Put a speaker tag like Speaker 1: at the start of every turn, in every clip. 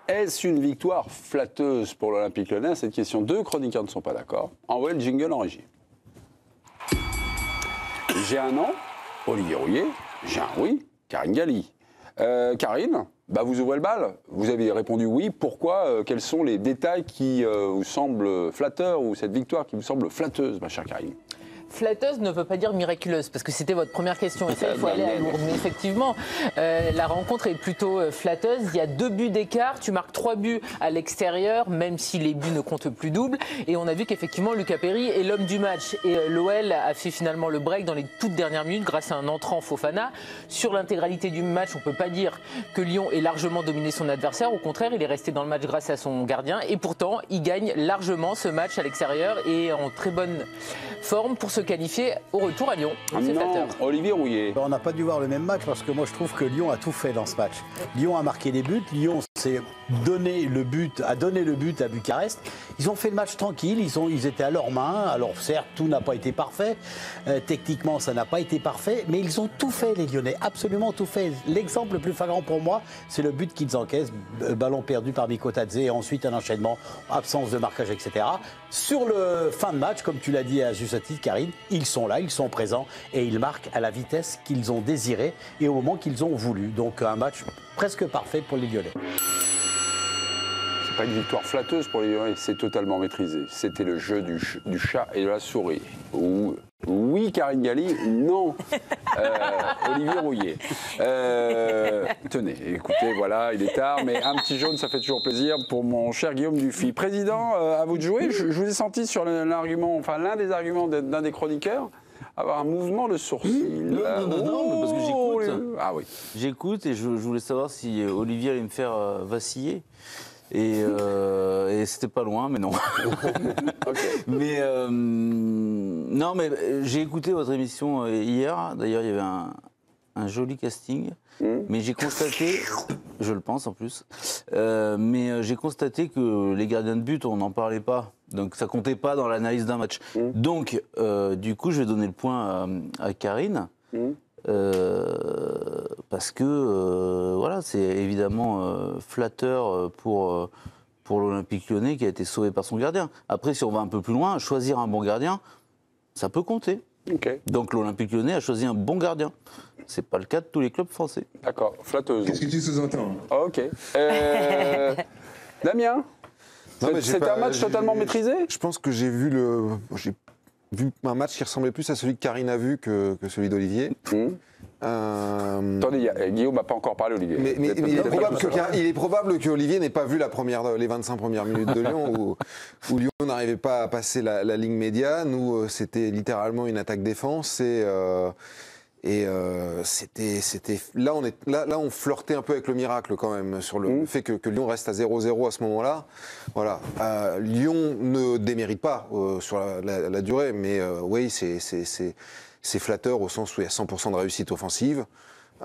Speaker 1: Est-ce une victoire flatteuse pour l'Olympique Lyonnais? À cette question, 2 chroniqueurs ne sont pas d'accord. Envoyez le jingle en régie. J'ai un non, Olivier Rouillet. J'ai un oui, Karine Galli. Karine, vous ouvrez le bal. Vous avez répondu oui. Pourquoi? Quels sont les détails qui vous semblent flatteurs ou cette victoire qui vous semble flatteuse, ma chère Karine?
Speaker 2: Flatteuse ne veut pas dire miraculeuse, parce que c'était votre première question. Et ça, il faut aller à Lourdes. Mais effectivement, la rencontre est plutôt flatteuse. Il y a 2 buts d'écart. Tu marques 3 buts à l'extérieur, même si les buts ne comptent plus double. Et on a vu qu'effectivement, Lucas Perry est l'homme du match. Et l'OL a fait finalement le break dans les toutes dernières minutes grâce à un entrant Fofana. Sur l'intégralité du match, on ne peut pas dire que Lyon ait largement dominé son adversaire. Au contraire, il est resté dans le match grâce à son gardien. Et pourtant, il gagne largement ce match à l'extérieur et en très bonne forme pour se qualifier au retour à Lyon. C'est flatteur.
Speaker 1: Olivier Rouillet.
Speaker 3: On n'a pas dû voir le même match parce que moi je trouve que Lyon a tout fait dans ce match. Lyon a marqué des buts, Lyon a donné le but à Bucarest. Ils ont fait le match tranquille, ils étaient à leurs mains. Alors certes, tout n'a pas été parfait. Techniquement, ça n'a pas été parfait. Mais ils ont tout fait, les Lyonnais, absolument tout fait. L'exemple le plus flagrant pour moi, c'est le but qu'ils encaissent. Ballon perdu par Mikotadze et ensuite un enchaînement, absence de marquage, etc. Sur le fin de match, comme tu l'as dit à juste titre, Karine, ils sont là, ils sont présents et ils marquent à la vitesse qu'ils ont désirée et au moment qu'ils ont voulu. Donc un match presque parfait pour les Lyonnais.
Speaker 1: C'est pas une victoire flatteuse pour les Lyonnais, c'est totalement maîtrisé. C'était le jeu du chat et de la souris. Oui, Karine Galli, non, Olivier Rouillet. Tenez, écoutez, voilà, il est tard, mais un petit jaune, ça fait toujours plaisir pour mon cher Guillaume Dufy. Président, à vous de jouer. Je vous ai senti sur l'argument, enfin l'un des arguments d'un des chroniqueurs, avoir un mouvement de sourcil.
Speaker 4: Non, parce que j'écoute.
Speaker 1: Ah oui.
Speaker 4: J'écoute et je voulais savoir si Olivier allait me faire vaciller. Et c'était pas loin, mais non.
Speaker 1: Okay.
Speaker 4: Mais non, mais j'ai écouté votre émission hier. D'ailleurs, il y avait un joli casting. Mais j'ai constaté, je le pense en plus, mais j'ai constaté que les gardiens de but, on n'en parlait pas. Donc ça comptait pas dans l'analyse d'un match. Donc, du coup, je vais donner le point à Karine. Parce que voilà, c'est évidemment flatteur pour l'Olympique Lyonnais qui a été sauvé par son gardien. Après, si on va un peu plus loin, choisir un bon gardien, ça peut compter.
Speaker 1: Okay.
Speaker 4: Donc l'Olympique Lyonnais a choisi un bon gardien. C'est pas le cas de tous les clubs français.
Speaker 1: D'accord, flatteuse.
Speaker 5: Qu'est-ce que tu sous-entends?
Speaker 1: Ok. Damien, c'était un match totalement maîtrisé?
Speaker 5: Je pense que j'ai vu un match qui ressemblait plus à celui que Karine a vu que celui d'Olivier.
Speaker 1: Attendez, Guillaume n'a pas encore parlé, Olivier.
Speaker 5: Mais il est probable qu'Olivier n'ait pas vu les 25 premières minutes de Lyon où Lyon n'arrivait pas à passer la ligne médiane, où c'était littéralement une attaque-défense et c'était là on flirtait un peu avec le miracle quand même sur le fait que Lyon reste à 0-0 à ce moment-là. Voilà, Lyon ne démérite pas sur la durée, mais oui, c'est flatteur au sens où il y a 100% de réussite offensive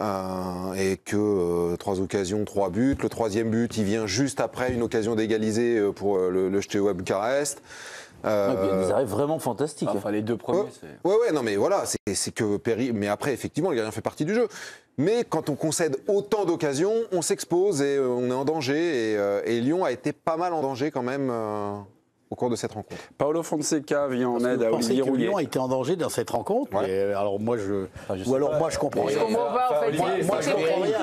Speaker 5: et que 3 occasions, 3 buts. Le 3e but, il vient juste après une occasion d'égaliser pour le Steaua Bucarest.
Speaker 4: Il y a des arrêts vraiment fantastiques.
Speaker 6: Enfin, les 2 premiers, c'est...
Speaker 5: Ouais, non, mais voilà, c'est que Perry. Mais après, effectivement, le gardien fait partie du jeu. Mais quand on concède autant d'occasions, on s'expose et on est en danger. Et Lyon a été pas mal en danger quand même au cours de cette rencontre.
Speaker 1: Paolo Fonseca vient en aide à Olivier Rouillet.
Speaker 3: Lyon a été en danger dans cette rencontre.
Speaker 5: Ouais.
Speaker 3: Et alors moi je comprends rien.
Speaker 2: Je comprends pas en fait.
Speaker 3: Moi je comprends rien.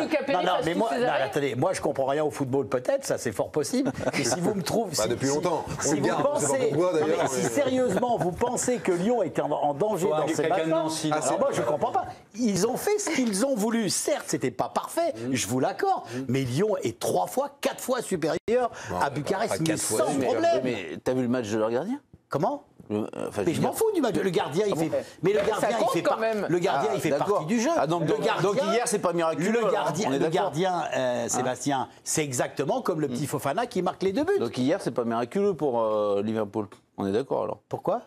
Speaker 2: Attendez,
Speaker 3: moi je comprends rien au football peut-être, ça c'est fort possible. Et si vous me trouvez,
Speaker 5: depuis longtemps.
Speaker 3: Si vous pensez, si sérieusement vous pensez que Lyon était en danger dans ces matchs-là, alors moi je comprends pas. Ils ont fait ce qu'ils ont voulu. Certes, c'était pas parfait, je vous l'accorde, mais Lyon est 3 fois, 4 fois supérieur à Bucarest, mais sans problème.
Speaker 4: Mais t'as vu le match de leur gardien?
Speaker 3: Comment? Mais je m'en fous du match. Le gardien, il fait. Mais le gardien, il fait partie du jeu.
Speaker 4: Donc hier, c'est pas miraculeux.
Speaker 3: Le gardien, Sébastien, c'est exactement comme le petit Fofana qui marque les 2 buts.
Speaker 4: Donc hier, c'est pas miraculeux pour Liverpool. On est d'accord alors?
Speaker 3: Pourquoi?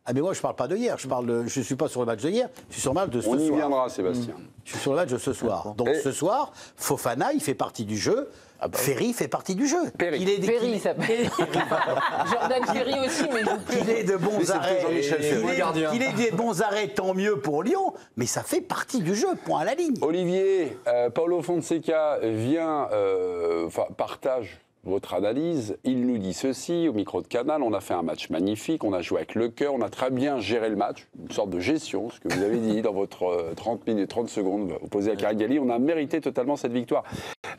Speaker 3: Ah mais moi je parle pas de hier, je suis pas sur le match de hier, je suis sur le match de ce
Speaker 1: On y
Speaker 3: soir.
Speaker 1: viendra, Sébastien.
Speaker 3: Je suis sur le match de ce soir. Donc ce soir, Fofana, il fait partie du jeu. Ferry fait partie du jeu.
Speaker 1: Perry.
Speaker 2: Ferry, ça s'appelle. Jordan Ferry aussi, mais
Speaker 3: Qu'il ait de bons
Speaker 5: c'est
Speaker 3: arrêts,
Speaker 5: Jean-Michel Ferry.
Speaker 3: qu'il ait des bons arrêts, tant mieux pour Lyon, mais ça fait partie du jeu, point à la ligne.
Speaker 1: Olivier, Paulo Fonseca vient, partage votre analyse. Il nous dit ceci au micro de Canal. On a fait un match magnifique, on a joué avec le cœur, on a très bien géré le match. Une sorte de gestion, ce que vous avez dit dans votre 30 minutes, 30 secondes opposé à Karigali. On a mérité totalement cette victoire.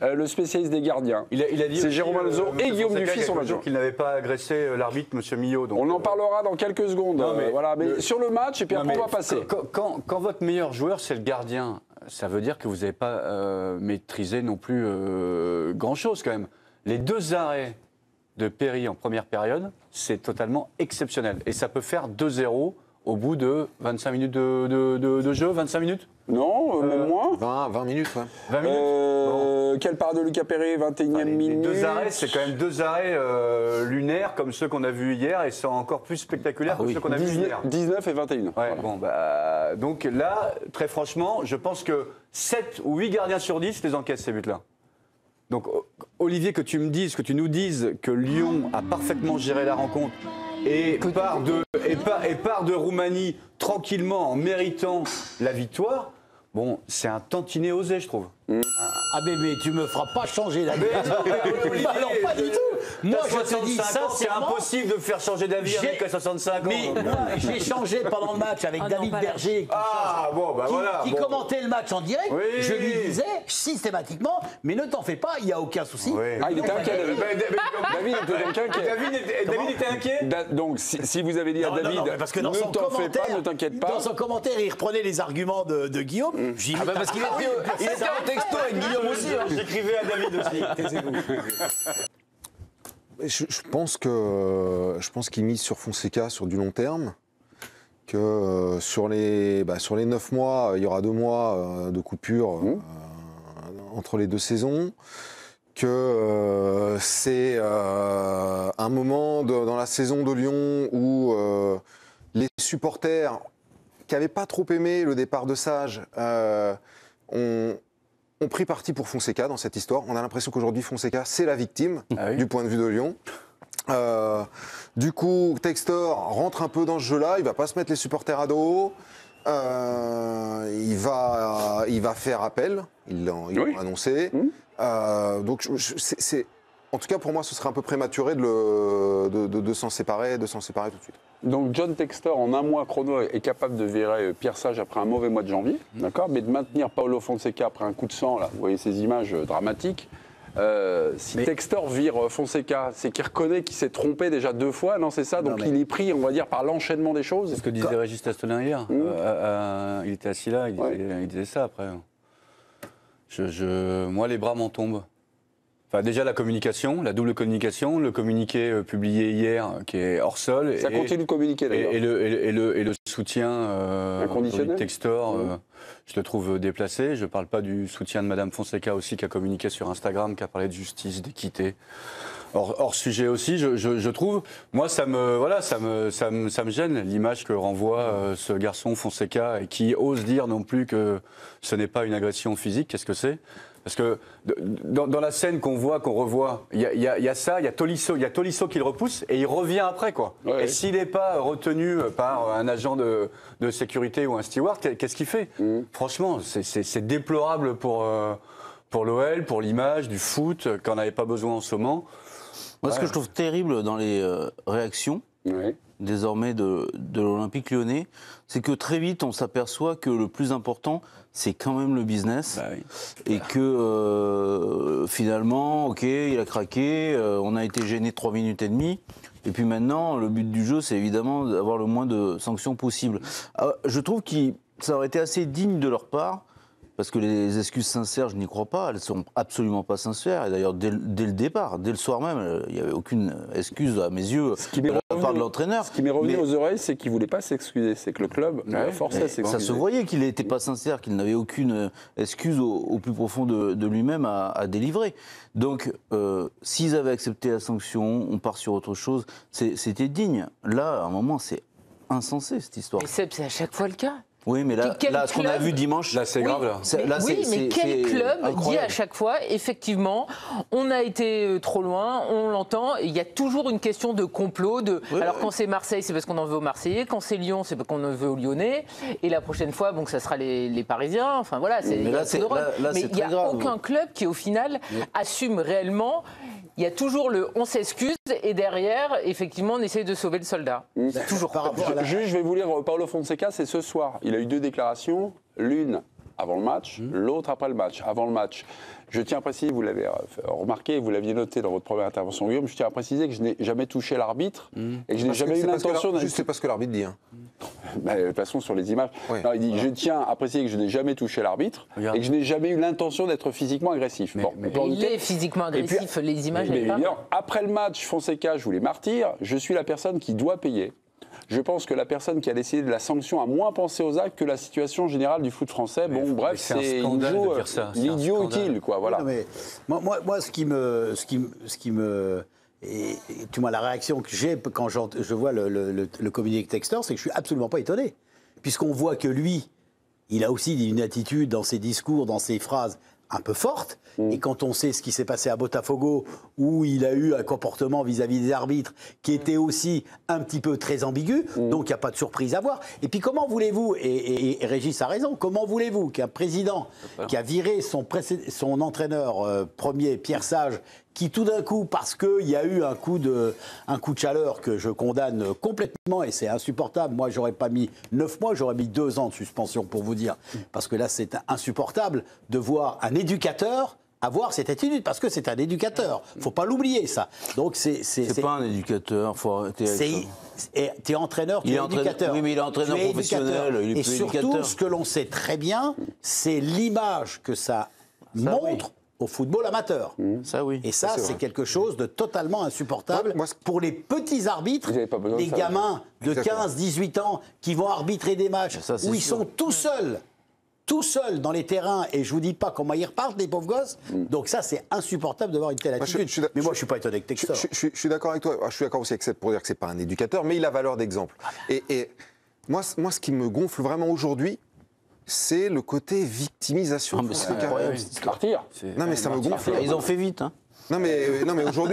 Speaker 1: Le spécialiste des gardiens,
Speaker 6: Il a dit
Speaker 1: c'est
Speaker 6: aussi,
Speaker 1: Jérôme Alonso et
Speaker 6: M.
Speaker 1: Guillaume
Speaker 6: Fonseca,
Speaker 1: Dufy
Speaker 6: il y a
Speaker 1: sont
Speaker 6: quelques jours
Speaker 1: là.
Speaker 6: qu'il n'avait pas agressé l'arbitre, M. Millot. Donc,
Speaker 1: On en parlera dans quelques secondes.
Speaker 6: Non, mais
Speaker 1: voilà. Mais
Speaker 6: le-
Speaker 1: sur le match, et puis
Speaker 6: Non,
Speaker 1: après, on
Speaker 6: mais
Speaker 1: va passer.
Speaker 6: Quand votre meilleur joueur, c'est le gardien, ça veut dire que vous n'avez pas maîtrisé non plus grand-chose quand même. Les 2 arrêts de Perry en première période, c'est totalement exceptionnel. Et ça peut faire 2-0 au bout de 25 minutes de jeu, 25 minutes
Speaker 1: Non, même moins.
Speaker 5: 20 minutes, ouais.
Speaker 6: 20 minutes.
Speaker 1: Quelle part de Lucas Perret, 21e
Speaker 6: Les
Speaker 1: minute.
Speaker 6: 2 arrêts, c'est quand même 2 arrêts lunaires comme ceux qu'on a vus hier et sont encore plus spectaculaires que ceux qu'on a vus hier.
Speaker 1: 19 et 21.
Speaker 6: Ouais,
Speaker 1: Voilà.
Speaker 6: bon, donc là, très franchement, je pense que 7 ou 8 gardiens sur 10 les encaissent, ces buts-là. Donc, Olivier, que tu nous dises que Lyon a parfaitement géré la rencontre et part de Roumanie tranquillement en méritant la victoire, bon, c'est un tantinet osé, je trouve.
Speaker 3: Ah mais tu me feras pas changer d'avis.
Speaker 6: Olivier,
Speaker 3: Alors pas du tout. Moi je te dis
Speaker 6: 65 ans, c'est
Speaker 3: sincèrement.
Speaker 6: impossible de faire changer d'avis
Speaker 3: J'ai-
Speaker 6: avec 65 ans.
Speaker 3: Mais moi, j'ai changé pendant le match avec
Speaker 7: Ah non,
Speaker 3: David
Speaker 7: pas là.
Speaker 3: Berger qui commentait le match en direct.
Speaker 6: Oui.
Speaker 3: Je lui disais systématiquement, mais ne t'en fais pas, il n'y a aucun souci.
Speaker 6: Oui.
Speaker 1: Ah, il était inquiet, David. David était donc inquiet.
Speaker 6: David était inquiet.
Speaker 1: Donc, si vous avez dit à
Speaker 3: Non, non,
Speaker 1: David,
Speaker 3: non, mais parce que dans
Speaker 1: ne
Speaker 3: son
Speaker 1: t'en fais
Speaker 3: commentaire,
Speaker 1: pas, ne t'inquiète pas.
Speaker 3: Dans son commentaire, il reprenait les arguments de Guillaume. J'ai dit, mais
Speaker 4: parce qu'il était en texto avec Guillaume aussi.
Speaker 6: J'écrivais à David aussi. Taisez-vous.
Speaker 5: Je pense qu'il mise sur Fonseca sur du long terme, que sur les 9 mois, il y aura 2 mois de coupure entre les 2 saisons, que c'est un moment dans la saison de Lyon où les supporters qui n'avaient pas trop aimé le départ de Sage ont pris parti pour Fonseca dans cette histoire. On a l'impression qu'aujourd'hui, Fonseca, c'est la victime du point de vue de Lyon. Du coup, Textor rentre un peu dans ce jeu-là. Il va pas se mettre les supporters à dos. Il va faire appel. Ils l'ont annoncé. Donc, en tout cas, pour moi, ce serait un peu prématuré de s'en séparer tout de suite.
Speaker 1: Donc John Textor, en un mois chrono, est capable de virer Pierre Sage après un mauvais mois de janvier, d'accord, mais de maintenir Paulo Fonseca après un coup de sang, là, vous voyez ces images dramatiques. Si Textor vire Fonseca, c'est qu'il reconnaît qu'il s'est trompé déjà 2 fois, non, c'est ça? Donc il est pris, on va dire, par l'enchaînement des choses.
Speaker 6: C'est ce que disait Régis Tastolin hier. Il était assis là, il disait ça après. Moi, les bras m'en tombent. Enfin, déjà la communication, la double communication, le communiqué publié hier qui est hors sol.
Speaker 1: Ça continue de communiquer d'ailleurs.
Speaker 6: Et le soutien
Speaker 1: Inconditionnel.
Speaker 6: Textor, je le trouve déplacé. Je ne parle pas du soutien de Madame Fonseca aussi qui a communiqué sur Instagram, qui a parlé de justice, d'équité. Hors sujet aussi, je trouve. Moi, ça me gêne l'image que renvoie ce garçon Fonseca et qui ose dire non plus que ce n'est pas une agression physique. Qu'est-ce que c'est? Parce que dans la scène qu'on voit, qu'on revoit, il y a ça, il y a Tolisso qui le repousse et il revient après, quoi.
Speaker 1: Ouais,
Speaker 6: et s'il n'est pas retenu par un agent de sécurité ou un steward, qu'est-ce qu'il fait? Franchement, c'est déplorable pour l'OL, pour l'image du foot, qu'on n'avait pas besoin en ce moment.
Speaker 4: Moi, ce que je trouve terrible dans les réactions, désormais de l'Olympique Lyonnais, c'est que très vite, on s'aperçoit que le plus important, c'est quand même le business. Et que finalement, ok, il a craqué, on a été gêné 3 minutes et demie. Et puis maintenant, le but du jeu, c'est évidemment d'avoir le moins de sanctions possible. Je trouve que ça aurait été assez digne de leur part. Parce que les excuses sincères, je n'y crois pas. Elles ne sont absolument pas sincères. Et d'ailleurs, dès le départ, dès le soir même, il n'y avait aucune excuse, à mes yeux, de la part de l'entraîneur.
Speaker 1: Ce qui m'est revenu aux oreilles, c'est qu'il ne voulait pas s'excuser. C'est que le club l'a forcé à s'excuser.
Speaker 4: Ça se voyait qu'il n'était pas sincère, qu'il n'avait aucune excuse au plus profond de lui-même à délivrer. Donc, s'ils avaient accepté la sanction, on part sur autre chose, c'était digne. Là, à un moment, c'est insensé, cette histoire.
Speaker 2: Mais Seb, c'est à chaque fois le cas.
Speaker 4: Oui, mais là,
Speaker 2: Quel
Speaker 4: ce qu'on a
Speaker 2: club-
Speaker 4: vu dimanche.
Speaker 6: Là, c'est grave, là.
Speaker 2: Mais quel club dit
Speaker 4: incroyable.
Speaker 2: à chaque fois, effectivement, on a été trop loin, on l'entend, et il y a toujours une question de complot. Alors quand c'est Marseille, c'est parce qu'on en veut aux Marseillais, quand c'est Lyon, c'est parce qu'on en veut aux Lyonnais, et la prochaine fois, bon, ça sera les Parisiens. Enfin voilà,
Speaker 4: Mais
Speaker 2: il y a
Speaker 4: là,
Speaker 2: tout
Speaker 4: c'est-
Speaker 2: de rôle.
Speaker 4: là,
Speaker 2: Mais
Speaker 4: c'est
Speaker 2: il n'y a
Speaker 4: très grave.
Speaker 2: aucun club qui, au final, assume réellement. Il y a toujours le on s'excuse et derrière, effectivement, on essaye de sauver le soldat. C'est toujours
Speaker 3: Par rapport à la-
Speaker 1: Juste, je vais vous lire Paulo Fonseca, c'est ce soir. Il a eu 2 déclarations, l'une avant le match, l'autre après le match. Avant le match, je tiens à préciser, vous l'avez remarqué, vous l'aviez noté dans votre première intervention, Guillaume, je tiens à préciser que je n'ai jamais touché l'arbitre et que je n'ai jamais eu l'intention
Speaker 5: Juste c'est parce que l'arbitre dit. Hein.
Speaker 1: Bah, de toute façon, sur les images.
Speaker 5: Ouais.
Speaker 1: Non, il dit je tiens à préciser que je n'ai jamais touché l'arbitre
Speaker 6: Regarde.
Speaker 1: et que je n'ai jamais eu l'intention d'être physiquement agressif. Bon, on peut en
Speaker 2: il
Speaker 1: douter.
Speaker 2: est physiquement
Speaker 1: Et puis-
Speaker 2: agressif, les images,
Speaker 1: Mais
Speaker 2: elles parlent.
Speaker 1: évidemment, après le match, Fonseca, je voulais martyr, je suis la personne qui doit payer. Je pense que la personne qui a décidé de la sanction a moins pensé aux actes que la situation générale du foot français. Bon, bref,
Speaker 6: c'est un
Speaker 1: c'est
Speaker 6: scandale
Speaker 1: il joue,
Speaker 6: de dire ça, c'est un
Speaker 1: l'idiot
Speaker 6: scandale.
Speaker 1: utile, quoi. Voilà.
Speaker 3: Non, mais moi, ce qui me et tu vois, la réaction que j'ai quand je vois le communiqué texteur, c'est que je suis absolument pas étonné, puisqu'on voit que lui, il a aussi une attitude dans ses discours, dans ses phrases un peu forte. Et quand on sait ce qui s'est passé à Botafogo, où il a eu un comportement vis-à-vis des arbitres qui était aussi un petit peu très ambigu, donc il n'y a pas de surprise à voir. Et puis comment voulez-vous, et Régis a raison, comment voulez-vous qu'un président qui a viré son entraîneur premier, Pierre Sage, qui tout d'un coup, parce qu'il y a eu un coup de chaleur que je condamne complètement, et c'est insupportable. Moi, j'aurais pas mis 9 mois, j'aurais mis 2 ans de suspension pour vous dire. Parce que là, c'est insupportable de voir un éducateur avoir cette attitude, parce que c'est un éducateur. Faut pas l'oublier, ça. Donc,
Speaker 4: C'est pas un éducateur, faut arrêter avec ça.
Speaker 3: T'es entraîneur, tu
Speaker 4: Il
Speaker 3: es
Speaker 4: est entraîneur-
Speaker 3: éducateur.
Speaker 4: oui, mais il est entraîneur
Speaker 3: Tu es
Speaker 4: professionnel,
Speaker 3: éducateur.
Speaker 4: il est
Speaker 3: Et
Speaker 4: plus
Speaker 3: surtout,
Speaker 4: éducateur.
Speaker 3: ce que l'on sait très bien, c'est l'image que ça montre au football amateur.
Speaker 4: Ça, oui.
Speaker 3: Et ça, c'est quelque chose de totalement insupportable
Speaker 5: Moi,
Speaker 3: pour les petits arbitres,
Speaker 1: Vous avez pas besoin de
Speaker 3: les
Speaker 1: ça,
Speaker 3: gamins de
Speaker 5: Exactement.
Speaker 3: 15, 18 ans qui vont arbitrer des matchs
Speaker 4: Ça, c'est
Speaker 3: où ils
Speaker 4: sûr.
Speaker 3: sont tout seuls dans les terrains, et je vous dis pas comment ils repartent, les pauvres gosses. Donc ça, c'est insupportable de voir une telle
Speaker 5: Moi,
Speaker 3: attitude. Mais moi, je suis pas étonné avec Textor.
Speaker 5: Je suis d'accord avec toi. Je suis d'accord aussi avec Seb pour dire que c'est pas un éducateur, mais il a valeur d'exemple. Et moi, ce qui me gonfle vraiment aujourd'hui, c'est le côté victimisation.
Speaker 4: Ah, mais c'est
Speaker 5: Fonseca.
Speaker 4: incroyable.
Speaker 1: Martyr.
Speaker 5: Non mais ça me gonfle.
Speaker 4: Ils ont fait vite, hein.
Speaker 5: Non mais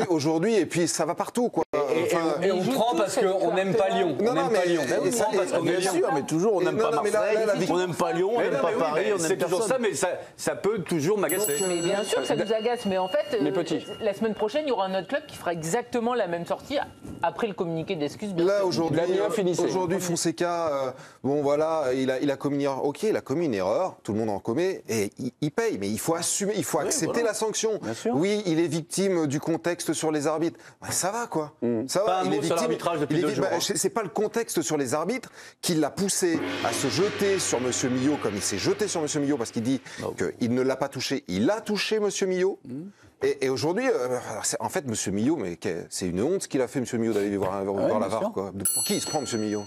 Speaker 5: aujourd'hui et puis ça va partout quoi. Enfin,
Speaker 6: Et on prend parce qu'on n'aime pas Lyon.
Speaker 5: Non,
Speaker 6: On
Speaker 5: non,
Speaker 6: n'aime pas
Speaker 5: mais-
Speaker 6: Lyon.
Speaker 5: et
Speaker 6: On
Speaker 5: ça-
Speaker 6: prend parce qu'on
Speaker 5: et
Speaker 6: est
Speaker 4: Bien
Speaker 6: Lyon.
Speaker 4: sûr, mais toujours, on
Speaker 5: Et
Speaker 4: n'aime
Speaker 5: non,
Speaker 4: pas
Speaker 5: non, mais là,
Speaker 4: Marseille,
Speaker 5: la victoire-
Speaker 4: on n'aime pas Lyon, on
Speaker 6: Mais
Speaker 4: n'aime
Speaker 6: non,
Speaker 4: pas
Speaker 6: mais oui,
Speaker 4: Paris,
Speaker 6: mais
Speaker 4: on n'aime
Speaker 6: c'est toujours ça,
Speaker 4: personne.
Speaker 6: mais ça peut toujours m'agacer.
Speaker 2: Mais bien sûr que ça nous agace, mais en fait,
Speaker 1: Les petits.
Speaker 2: la semaine prochaine, il y aura un autre club qui fera exactement la même sortie après le communiqué d'excuses. bien
Speaker 5: Là
Speaker 2: sûr.
Speaker 5: aujourd'hui,
Speaker 1: Damien, finissez.
Speaker 5: Fonseca, bon voilà, il a commis une erreur. Ok, il a commis une erreur, tout le monde en commet et il paye. Mais il faut assumer, il faut accepter la sanction.
Speaker 6: sûr.
Speaker 5: Oui, il est victime du contexte sur les arbitres. Ouais, ça va quoi. Ça
Speaker 6: Pas
Speaker 5: va.
Speaker 6: un
Speaker 5: Il
Speaker 6: mot
Speaker 5: est
Speaker 6: sur
Speaker 5: victime.
Speaker 6: l'arbitrage depuis
Speaker 5: il est
Speaker 6: 2
Speaker 5: vi-
Speaker 6: jours,
Speaker 5: bah,
Speaker 6: hein.
Speaker 5: c'est pas le contexte sur les arbitres qui l'a poussé à se jeter sur Monsieur Millot comme il s'est jeté sur Monsieur Millot parce qu'il dit qu'il ne l'a pas touché. Il a touché Monsieur Millot. Et aujourd'hui, en fait, Monsieur Millot, mais c'est une honte ce qu'il a fait, Monsieur Millot, d'aller voir la VAR. Quoi. Pour qui il se prend, Monsieur Millot?